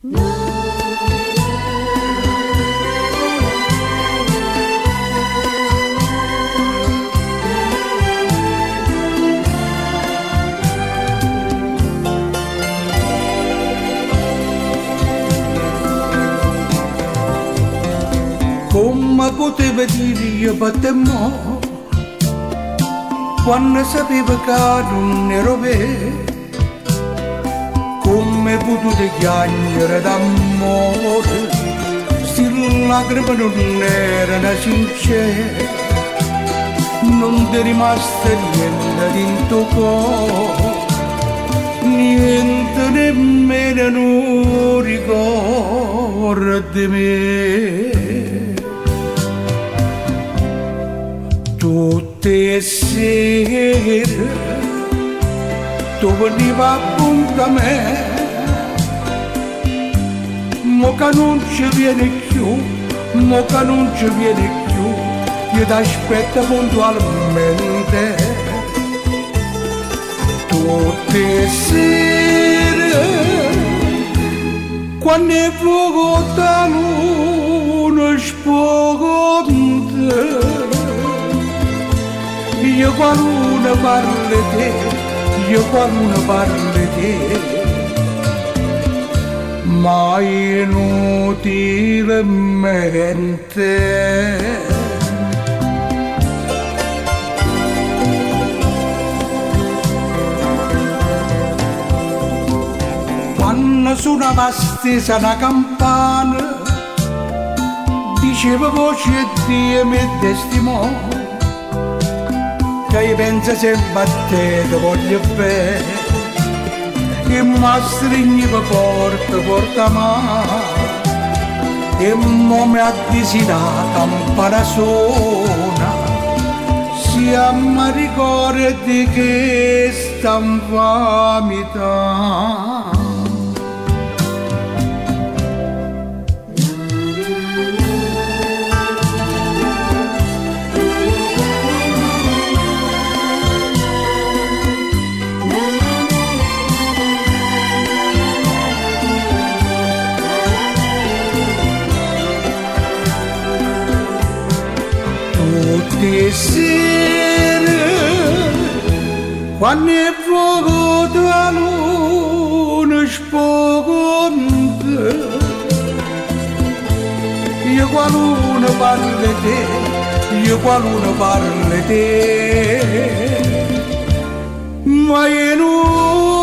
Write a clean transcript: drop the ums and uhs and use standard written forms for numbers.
Come poteva dire io battemmo quando sapeva che non ero vero? Come potete chiamare d'amore se le lacrime non erano sincere? Non ti è rimasto niente dentro cuore, niente nemmeno un ricordo di me. Tutte le sere tu venivi appunto a me, mo che non ci viene più, mo che non ci viene più, io ti aspetto puntualmente. Tutte le sere quando è fuoco da luna sponda, io qualcuno parla di te, io qualcuno parla di te, ma inutilmente. Quando suonava stesa una campana, diceva voce e Dio mi testimone, che io penso sempre a te, ti voglio bene, e mi stringiva porta mano, e mo mi ha desiderato campana suona, siamo ricordi che sta infamità. Tutte le sere quando è fuoco da luna sponda, io qualcuno parla di te, io qualcuno parla di te, ma io non